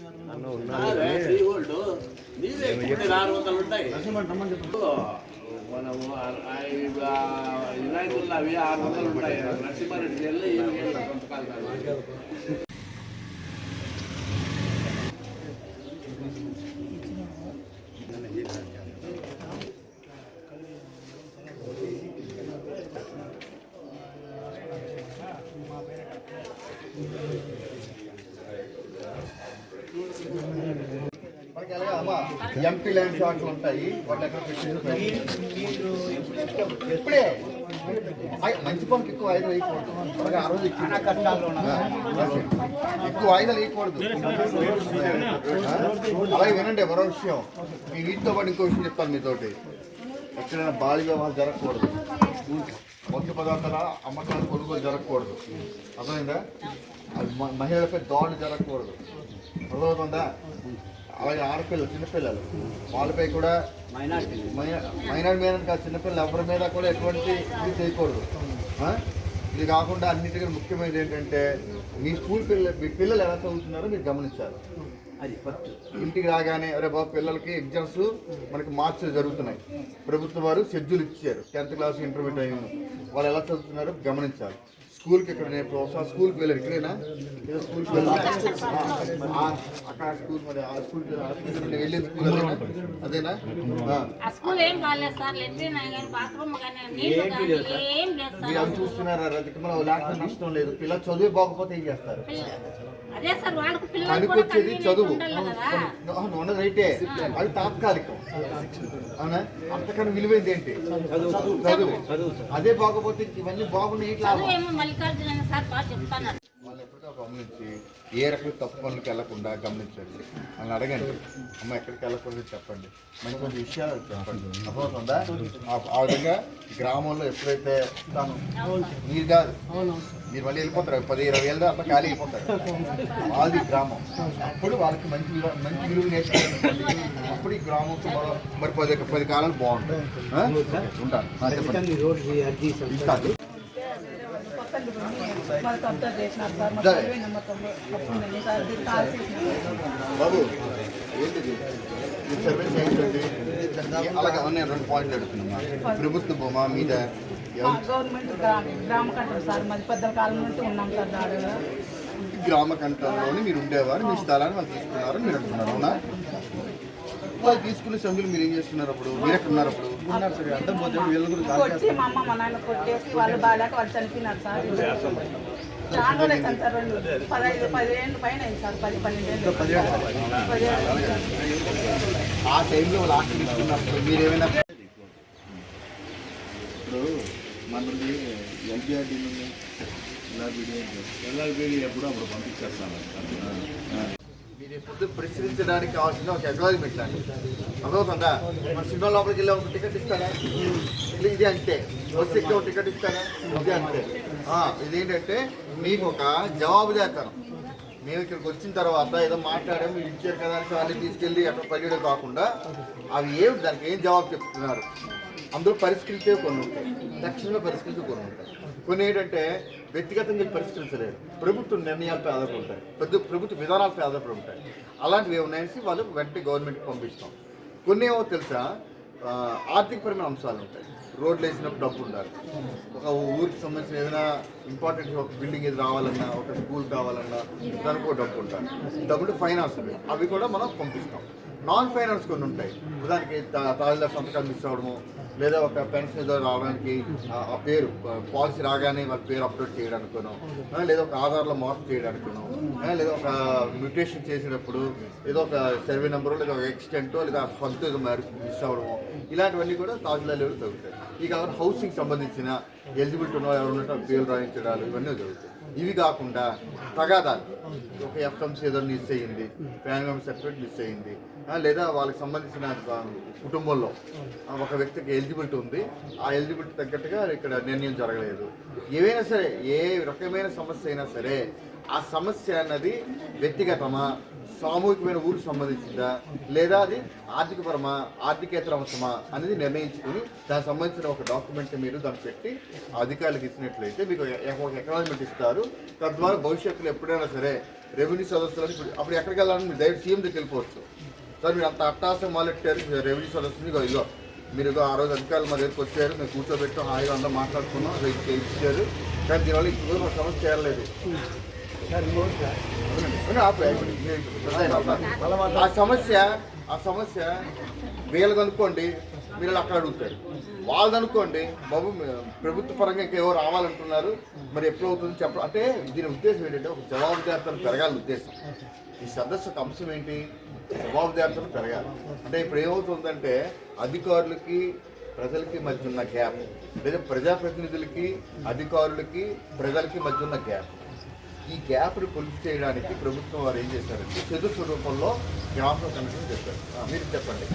మనము వినాయకుల్లో అవి 600 ఉంటాయి. నరసింహారెడ్డి జైల్లో 7 ఏళ్ళ కొంతకాలం. ఎంపీ ల్యాండ్ షాట్స్ ఉంటాయి, వాళ్ళు ఎక్కడ ఇప్పుడే మంచి పనికి ఎక్కువ ఆయుధాలు వేయకూడదు. ఆ రోజు ఎక్కువ ఆయుధాలు వేయకూడదు. అలాగే వినండి, మరో విషయం మీ వీటితో పాటు ఇంకో విషయం చెప్తాను మీతోటి. ఎక్కడైనా బాల్య వివాహాలు జరగకూడదు, మద్య పదార్థాల అమ్మకాలు కొనుగోలు జరగకూడదు. అర్థమైందా? అది మహిళలపై దాడులు జరగకూడదు. అర్థమవుతుందా? అలాగే ఆడపిల్లలు, చిన్నపిల్లలు, వాళ్ళపై కూడా మైనార్టీ మీద కాదు, చిన్నపిల్లలు ఎవరి మీద కూడా ఎటువంటి ఇది చేయకూడదు. ఇది కాకుండా అన్నిటికీ ముఖ్యమైనది ఏంటంటే మీ పిల్లలు ఎలా చదువుతున్నారో మీరు గమనించాలి. అది ఫస్ట్. ఇంటికి రాగానే అరే బాబు పిల్లలకి ఎగ్జామ్స్ మనకి మార్చిలో జరుగుతున్నాయి, ప్రభుత్వం వారు షెడ్యూల్ ఇచ్చారు, 10th క్లాస్ ఇంటర్మీడియట్ అయిన వాళ్ళు ఎలా చదువుతున్నారో గమనించాలి. స్కూల్కి ఇక్కడ నేను ఒకసారి స్కూల్కి వెళ్ళారు, ఇక్కడేనా ఏదో స్కూల్కి వెళ్ళాను అక్కడ స్కూల్, మరి ఆ స్కూల్ వెళ్ళేది స్కూల్ అదేనా? మీరు అవి చూస్తున్నారా? లేకపోతే నష్టం లేదు. పిల్లలు చదువు బాగపోతే ఏం చేస్తారు? పనికొచ్చేది చదువు ఉన్నది రైటే, అది తాత్కాలికం. అవునా? అంతకన్నా విలువైంది ఏంటి? చదువు. అదే బాగపోతే ఇవన్నీ బాగున్నాయి. వాళ్ళు ఎప్పటికీ గమనించి ఏ రకం తప్పు పనులకు వెళ్లకుండా గమనించండి. వాళ్ళని అడగండి, అమ్మ ఎక్కడికి వెళ్ళకూడదు చెప్పండి, మంచి మంచి విషయాలు చెప్పండి. అర్థమవుతుందా? ఆ విధంగా గ్రామంలో ఎప్పుడైతే తాను మీరు కాదు, మీరు మళ్ళీ వెళ్ళిపోతారు, 10-20 ఏళ్ళ అంతా ఖాళీ అయిపోతారు. అది గ్రామం. అప్పుడు వాళ్ళకి మంచి విలువ నేర్చుకోండి. అప్పుడు ఈ గ్రామం మరి 10 కాలాలు బాగుంటాయి. ఉంటాను. బాబు ఏంటిది సర్వీస్ ఏంటండి? అలాగే నేను 2 పాయింట్లు అడుగుతున్నా. ప్రభుత్వ భూమా మీద గవర్నమెంట్ గ్రామ కంట్రోల్ సార్, మరి పెద్దల కాలం నుండి ఉన్నాం సార్. గ్రామ కంట్రోల్లోని మీరు ఉండేవారు, మీ స్థలాన్ని వాళ్ళు తీసుకున్నారు మీరు అంటున్నారు. అవునా? వాళ్ళు తీసుకునే సమయంలో మీరు ఏం చేస్తున్నారు? అప్పుడు మీరు ఎక్కడ ఉన్నారు? అప్పుడు కొట్టి మా అమ్మ మా నాన్న కొట్టేసి వాళ్ళు బాగాలేక వాళ్ళు చనిపోయినారు సార్. చాలా రోజులు అవుతుంది సార్, 15 ఏళ్ళు పైన అయింది సార్, 10-12 ఏళ్ళు. ఆ టైంలో వాళ్ళు ఆస్తి తీసుకున్నప్పుడు మీరు ఏమైనా ఇప్పుడు మనది ఎల్బిఆర్డీ నుండి ఎల్ఆర్బిడి ఎప్పుడు అప్పుడు పంపించేస్తాను. మీరు ఎప్పుడు పరిశీలించడానికి కావాల్సిన ఒక అడ్వైజ్మెంట్ లాంటి అర్థమవుతుందా? మన సినిమా లోపలికి వెళ్ళి ఒక టికెట్ ఇస్తారా? ఇది అంటే బస్సు ఎక్కి ఒక టికెట్ ఇస్తారా? ఇది అంటే ఇదేంటంటే మీకు ఒక జవాబుదారితనం. మేము ఇక్కడికి వచ్చిన తర్వాత ఏదో మాట్లాడాము, మీరు ఇచ్చారు కదా అని వాళ్ళని తీసుకెళ్ళి అక్కడ పనిచేయడం కాకుండా అవి దానికి ఏం జవాబు చెప్తున్నారు. అందులో పరిష్కరించేవి కొన్ని ఉంటాయి, తక్షణంలో పరిష్కరించే కొన్ని ఉంటాయి. కొన్ని ఏంటంటే వ్యక్తిగతంగా పరిష్కరించలేరు, ప్రభుత్వ నిర్ణయాలపై ఆధారపడి ఉంటాయి, ప్రభుత్వ విధానాలపై ఆధారపడి ఉంటాయి. అలాంటివి ఏమున్నాయని వాళ్ళు వెంటనే గవర్నమెంట్కి పంపిస్తాం. కొన్ని ఏమో తెలుసా, ఆర్థికపరమైన అంశాలు ఉంటాయి. రోడ్లు వేసినప్పుడు డబ్బు ఉండాలి, ఒక ఊరికి సంబంధించిన ఏదైనా ఇంపార్టెంట్ ఒక బిల్డింగ్ ఏది రావాలన్నా, ఒక స్కూల్ కావాలన్నా దానికి ఒక డబ్బు ఉండాలి. డబ్బులు ఫైనాన్స్ అవి కూడా మనం పంపిస్తాం. నాన్ ఫైనాన్స్ కొన్ని ఉంటాయి, దానికి తహసీల్దార్ సంతకాలు మిస్ అవ్వడము, లేదా ఒక పెన్షన్ ఏదో రావడానికి ఆ పేరు పాలసీ రాగానే వాళ్ళ పేరు అప్లోడ్ చేయడానికనో, లేదా ఒక ఆధార్లో మార్పు చేయడానికనో, లేదా ఒక మ్యూటేషన్ చేసేటప్పుడు ఏదో ఒక సర్వే నెంబరు లేదా ఒక ఎక్స్టెంటో లేదా ఫండ్ ఏదో మిస్ అవ్వడము, ఇలాంటివన్నీ కూడా తహసీల్దార్ లెవెల్ జరుగుతాయి. ఇక హౌసింగ్ సంబంధించిన ఎలిజిబిలిటీ ఉన్న ఎవరు ఉన్నట్టు పేరు రాయించడాలు ఇవన్నీ జరుగుతాయి. ఇవి కాకుండా తగాదాలు, ఒక ఎఫ్ఎంసీ ఏదో మిస్ అయ్యింది, ఫ్యామిలీ మెంబర్ సర్టిఫికేట్ మిస్ అయ్యింది, లేదా వాళ్ళకి సంబంధించిన కుటుంబంలో ఒక వ్యక్తికి ఎలిజిబిలిటీ ఉంది, ఆ ఎలిజిబిలిటీ తగ్గట్టుగా ఇక్కడ నిర్ణయం జరగలేదు. ఏవైనా సరే, ఏ రకమైన సమస్య అయినా సరే, ఆ సమస్య అన్నది వ్యక్తిగతమా సామూహికమైన ఊరికి సంబంధించిందా లేదా అది ఆర్థికపరమా ఆర్థికేతర అంశమా అనేది నిర్ణయించుకుని దానికి సంబంధించిన ఒక డాక్యుమెంట్ మీరు దాన్ని పెట్టి అధికారులకు ఇచ్చినట్లయితే మీకు ఒక ఎకనాలజ్మెంట్ ఇస్తారు. తద్వారా భవిష్యత్తులో ఎప్పుడైనా సరే రెవెన్యూ సదస్సులను అప్పుడు ఎక్కడికి వెళ్ళాలని మీరు డైరెక్ట్ సీఎం దగ్గరికి వెళ్ళిపోవచ్చు. సార్ మీరు అంత అట్టాసం మొదలెట్టారు రెవెన్యూ సదస్సుని ఇగో మీరు ఆ రోజు అధికారులు మా దగ్గరికి వచ్చారు, మేము కూర్చోబెట్టాం, హాయిగా అందరూ మాట్లాడుకున్నాం, ఇచ్చారు. కానీ దీనివల్ల ఇప్పుడు మా సమస్య చేరలేదు. ఆ సమస్య వీళ్ళది అనుకోండి, మీరు అక్కడ అడుగుతారు. వాళ్ళది అనుకోండి, బాబు ప్రభుత్వ పరంగా ఇంకా ఎవరు రావాలంటున్నారు, మరి ఎప్పుడు అవుతుంది చెప్పడం. అంటే దీని ఉద్దేశం ఏంటంటే ఒక జవాబుదారితనం పెరగాలి ఉద్దేశం. ఈ సదస్సుకు అంశం ఏంటి? జవాబుదారితనం పెరగాలి. అంటే ఇప్పుడు ఏమవుతుందంటే అధికారులకి ప్రజలకి మధ్య ఉన్న గ్యాప్, లేదా ప్రజాప్రతినిధులకి అధికారులకి ప్రజలకి మధ్య ఉన్న గ్యాప్, ఈ గ్యాప్ను పొలిసి చేయడానికి ప్రభుత్వం వారు ఏం చేశారంటే చదువు రూపంలో గ్రామ కమిషన్ చేశారు. మీరు చెప్పండి.